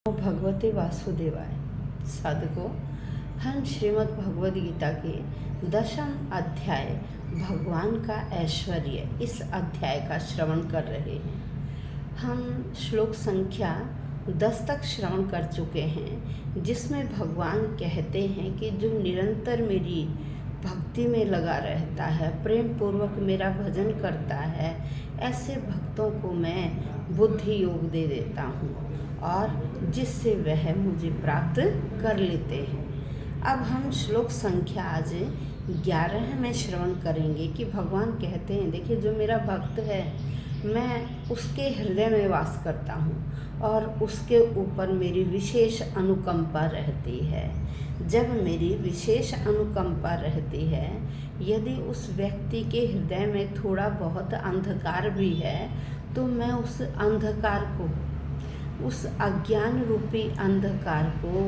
भगवते वासुदेवाय। साधकों, हम श्रीमद् भगवद गीता के 10वें अध्याय भगवान का ऐश्वर्य इस अध्याय का श्रवण कर रहे हैं। हम श्लोक संख्या 10 तक श्रवण कर चुके हैं, जिसमें भगवान कहते हैं कि जो निरंतर मेरी भक्ति में लगा रहता है, प्रेम पूर्वक मेरा भजन करता है, ऐसे भक्तों को मैं बुद्धि योग दे देता हूँ और जिससे वह मुझे प्राप्त कर लेते हैं। अब हम श्लोक संख्या आज 11 में श्रवण करेंगे कि भगवान कहते हैं, देखिए जो मेरा भक्त है मैं उसके हृदय में वास करता हूँ और उसके ऊपर मेरी विशेष अनुकंपा रहती है। जब मेरी विशेष अनुकंपा रहती है, यदि उस व्यक्ति के हृदय में थोड़ा बहुत अंधकार भी है तो मैं उस अंधकार को, उस अज्ञान रूपी अंधकार को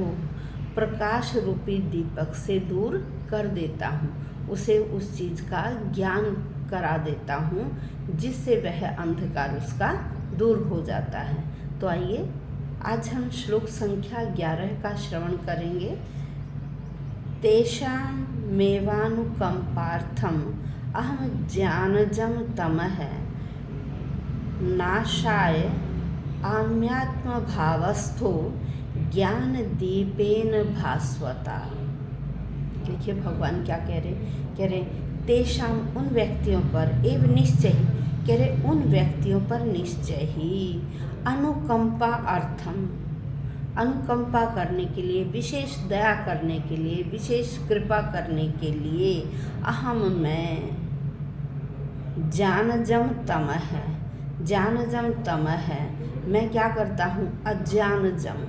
प्रकाश रूपी दीपक से दूर कर देता हूँ, उसे उस चीज़ का ज्ञान करा देता हूँ जिससे वह अंधकार उसका दूर हो जाता है। तो आइए आज हम श्लोक संख्या 11 का श्रवण करेंगे। तेषां मेवानुकंपार्थम अहम ज्ञानजम तमः नाशाय आम्यात्म भावस्थो ज्ञान दीपेन भास्वता। देखिए भगवान क्या कह रहे तेषाम उन व्यक्तियों पर एवं निश्चय, कह रहे उन व्यक्तियों पर निश्चय ही अनुकंपा अर्थम, अनुकंपा करने के लिए, विशेष दया करने के लिए, विशेष कृपा करने के लिए अहम मैं ज्ञानजम तमः, ज्ञानजम तमः मैं क्या करता हूँ, अज्ञानजम,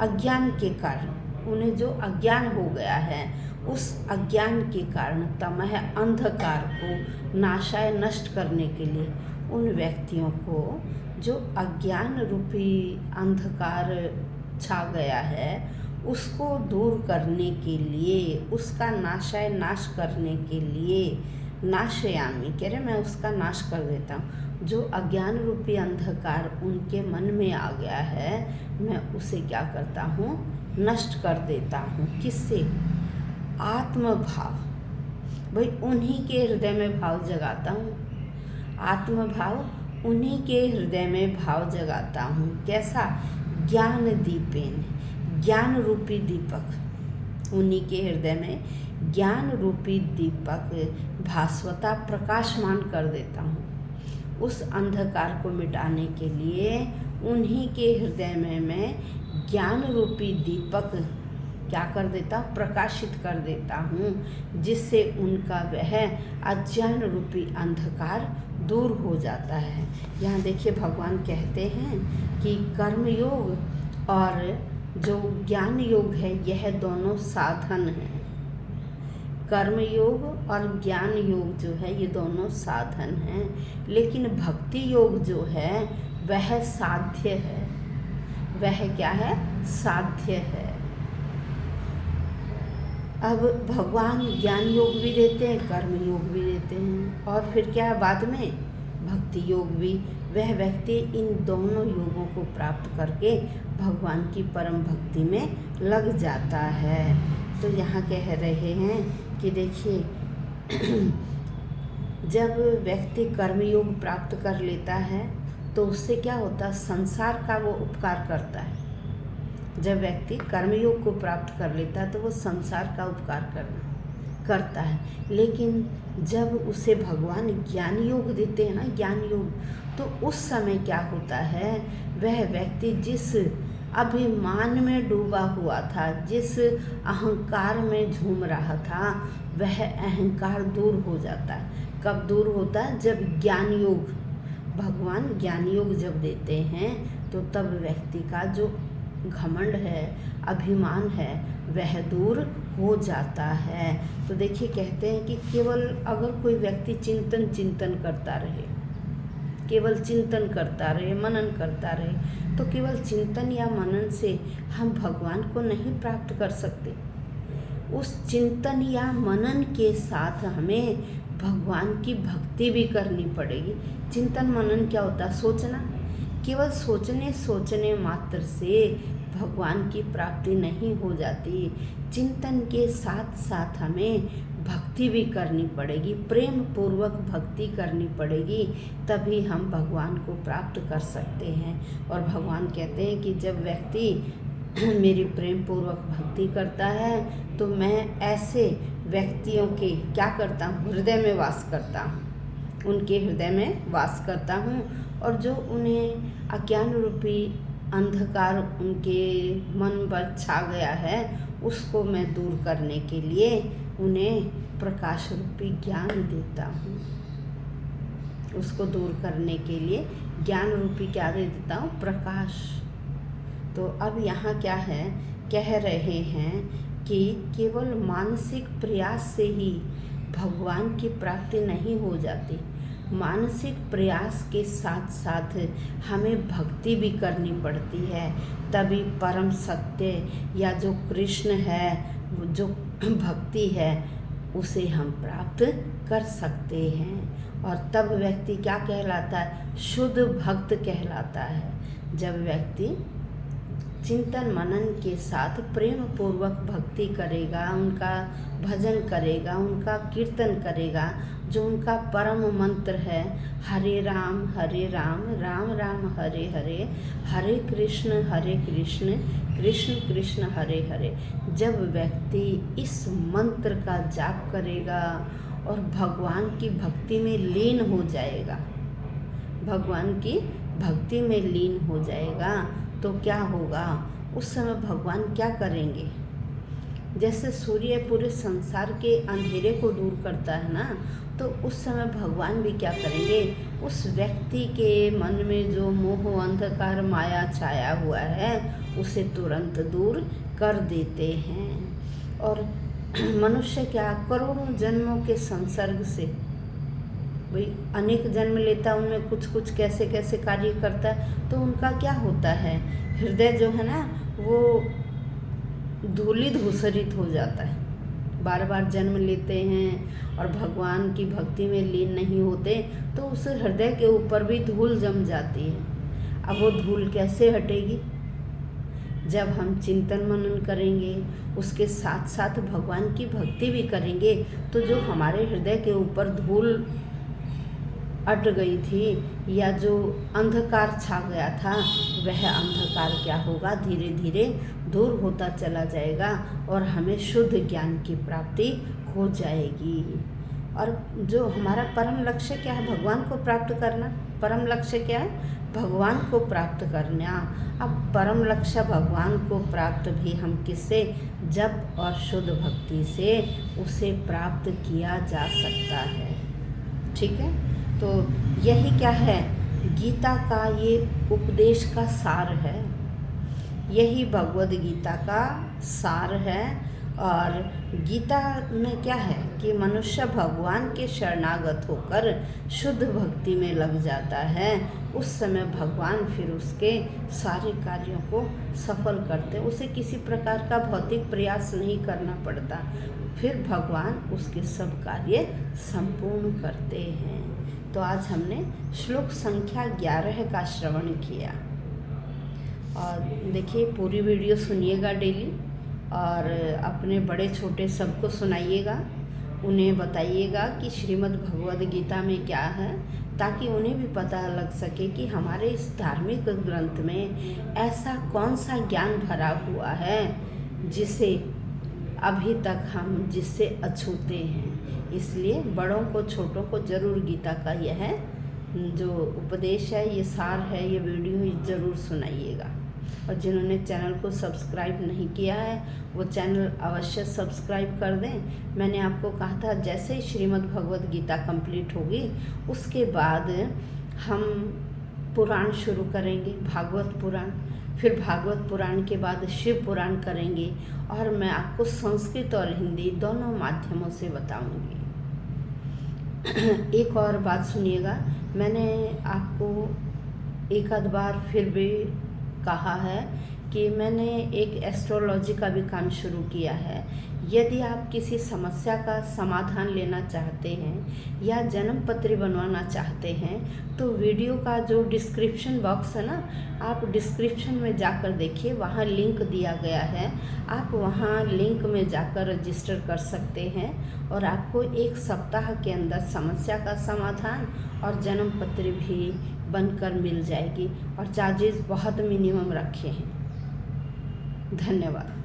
अज्ञान के कारण, उन्हें जो अज्ञान हो गया है उस अज्ञान के कारण, तमह अंधकार को नाशाय नष्ट करने के लिए, उन व्यक्तियों को जो अज्ञान रूपी अंधकार छा गया है उसको दूर करने के लिए, उसका नाशाय नाश करने के लिए, नाशयामी, कह रहे मैं उसका नाश कर देता हूँ। जो अज्ञान रूपी अंधकार उनके मन में आ गया है मैं उसे क्या करता हूँ, नष्ट कर देता हूँ। किससे? आत्मभाव, भाई उन्हीं के हृदय में भाव जगाता हूँ, आत्मभाव उन्हीं के हृदय में भाव जगाता हूँ। कैसा? ज्ञान दीपेन, ज्ञान रूपी दीपक, उन्हीं के हृदय में ज्ञान रूपी दीपक भास्वता प्रकाशमान कर देता हूँ। उस अंधकार को मिटाने के लिए उन्हीं के हृदय में मैं ज्ञान रूपी दीपक क्या कर देता हूँ, प्रकाशित कर देता हूँ, जिससे उनका वह अज्ञान रूपी अंधकार दूर हो जाता है। यहाँ देखिए भगवान कहते हैं कि कर्म योग और जो ज्ञान योग है यह दोनों साधन हैं। कर्म योग और ज्ञान योग जो है ये दोनों साधन हैं, लेकिन भक्ति योग जो है वह साध्य है। वह क्या है? साध्य है। अब भगवान ज्ञान योग भी देते हैं, कर्म योग भी देते हैं, और फिर क्या है बाद में भक्ति योग भी। वह व्यक्ति इन दोनों योगों को प्राप्त करके भगवान की परम भक्ति में लग जाता है। तो यहाँ कह रहे हैं कि देखिए जब व्यक्ति कर्मयोग प्राप्त कर लेता है तो उससे क्या होता है, संसार का वो उपकार करता है। जब व्यक्ति कर्मयोग को प्राप्त कर लेता है तो वो संसार का उपकार करता है। लेकिन जब उसे भगवान ज्ञान योग देते हैं ना, ज्ञान योग, तो उस समय क्या होता है, वह व्यक्ति जिस अभिमान में डूबा हुआ था, जिस अहंकार में झूम रहा था, वह अहंकार दूर हो जाता है। कब दूर होता है? जब ज्ञान योग, भगवान ज्ञान योग जब देते हैं तो तब व्यक्ति का जो घमंड है, अभिमान है, वह दूर हो जाता है। तो देखिए कहते हैं कि केवल अगर कोई व्यक्ति चिंतन करता रहे, केवल चिंतन करता रहे, मनन करता रहे, तो केवल चिंतन या मनन से हम भगवान को नहीं प्राप्त कर सकते। उस चिंतन या मनन के साथ हमें भगवान की भक्ति भी करनी पड़ेगी। चिंतन मनन क्या होता है? सोचना केवल सोचने सोचने मात्र से भगवान की प्राप्ति नहीं हो जाती। चिंतन के साथ साथ हमें भक्ति भी करनी पड़ेगी, प्रेम पूर्वक भक्ति करनी पड़ेगी, तभी हम भगवान को प्राप्त कर सकते हैं। और भगवान कहते हैं कि जब व्यक्ति मेरी प्रेम पूर्वक भक्ति करता है तो मैं ऐसे व्यक्तियों के क्या करता हूँ, हृदय में वास करता हूँ, उनके हृदय में वास करता हूँ। और जो उन्हें अज्ञान रूपी अंधकार उनके मन पर छा गया है उसको मैं दूर करने के लिए उन्हें प्रकाश रूपी ज्ञान देता हूँ। उसको दूर करने के लिए ज्ञान रूपी क्या दे देता हूँ, प्रकाश। तो अब यहाँ क्या है, कह रहे हैं कि केवल मानसिक प्रयास से ही भगवान की प्राप्ति नहीं हो जाती। मानसिक प्रयास के साथ साथ हमें भक्ति भी करनी पड़ती है, तभी परम सत्य या जो कृष्ण है, जो भक्ति है, उसे हम प्राप्त कर सकते हैं। और तब व्यक्ति क्या कहलाता है, शुद्ध भक्त कहलाता है। जब व्यक्ति चिंतन मनन के साथ प्रेम पूर्वक भक्ति करेगा, उनका भजन करेगा, उनका कीर्तन करेगा, जो उनका परम मंत्र है हरे राम राम राम हरे हरे, हरे कृष्ण कृष्ण कृष्ण हरे हरे। जब व्यक्ति इस मंत्र का जाप करेगा और भगवान की भक्ति में लीन हो जाएगा, भगवान की भक्ति में लीन हो जाएगा, तो क्या होगा, उस समय भगवान क्या करेंगे। जैसे सूर्य पूरे संसार के अंधेरे को दूर करता है ना, तो उस समय भगवान भी क्या करेंगे, उस व्यक्ति के मन में जो मोह अंधकार माया छाया हुआ है उसे तुरंत दूर कर देते हैं। और मनुष्य क्या करोड़ों जन्मों के संसर्ग से भाई अनेक जन्म लेता है, उनमें कुछ कुछ कैसे कैसे कार्य करता है, तो उनका क्या होता है, हृदय जो है ना वो धूलित धूसरित हो जाता है। बार बार जन्म लेते हैं और भगवान की भक्ति में लीन नहीं होते तो उस हृदय के ऊपर भी धूल जम जाती है। अब वो धूल कैसे हटेगी, जब हम चिंतन मनन करेंगे, उसके साथ साथ भगवान की भक्ति भी करेंगे, तो जो हमारे हृदय के ऊपर धूल अट गई थी या जो अंधकार छा गया था, वह अंधकार क्या होगा, धीरे धीरे दूर होता चला जाएगा और हमें शुद्ध ज्ञान की प्राप्ति हो जाएगी। और जो हमारा परम लक्ष्य क्या है, भगवान को प्राप्त करना। परम लक्ष्य क्या है, भगवान को प्राप्त करना। अब परम लक्ष्य भगवान को प्राप्त भी हम किससे, जप और शुद्ध भक्ति से उसे प्राप्त किया जा सकता है। ठीक है, तो यही क्या है, गीता का ये उपदेश का सार है, यही भगवद गीता का सार है। और गीता में क्या है कि मनुष्य भगवान के शरणागत होकर शुद्ध भक्ति में लग जाता है, उस समय भगवान फिर उसके सारे कार्यों को सफल करते हैं। उसे किसी प्रकार का भौतिक प्रयास नहीं करना पड़ता, फिर भगवान उसके सब कार्य संपूर्ण करते हैं। तो आज हमने श्लोक संख्या 11 का श्रवण किया। और देखिए पूरी वीडियो सुनिएगा डेली, और अपने बड़े छोटे सबको सुनाइएगा, उन्हें बताइएगा कि श्रीमद् भगवद गीता में क्या है, ताकि उन्हें भी पता लग सके कि हमारे इस धार्मिक ग्रंथ में ऐसा कौन सा ज्ञान भरा हुआ है जिसे अभी तक हम जिससे अछूते हैं। इसलिए बड़ों को छोटों को ज़रूर गीता का यह जो उपदेश है, ये सार है, ये वीडियो ज़रूर सुनाइएगा। और जिन्होंने चैनल को सब्सक्राइब नहीं किया है वो चैनल अवश्य सब्सक्राइब कर दें। मैंने आपको कहा था जैसे ही श्रीमद् भगवद गीता कंप्लीट होगी उसके बाद हम पुराण शुरू करेंगे, भागवत पुराण, फिर भागवत पुराण के बाद शिव पुराण करेंगे, और मैं आपको संस्कृत और हिंदी दोनों माध्यमों से बताऊंगी। एक और बात सुनिएगा, मैंने आपको एक आध बार फिर भी कहा है कि मैंने एक एस्ट्रोलॉजी का भी काम शुरू किया है। यदि आप किसी समस्या का समाधान लेना चाहते हैं या जन्म पत्री बनवाना चाहते हैं तो वीडियो का जो डिस्क्रिप्शन बॉक्स है ना, आप डिस्क्रिप्शन में जाकर देखिए, वहाँ लिंक दिया गया है। आप वहाँ लिंक में जाकर रजिस्टर कर सकते हैं और आपको 1 सप्ताह के अंदर समस्या का समाधान और जन्म पत्री भी बनकर मिल जाएगी और चार्जेस बहुत मिनिमम रखे हैं। धन्यवाद।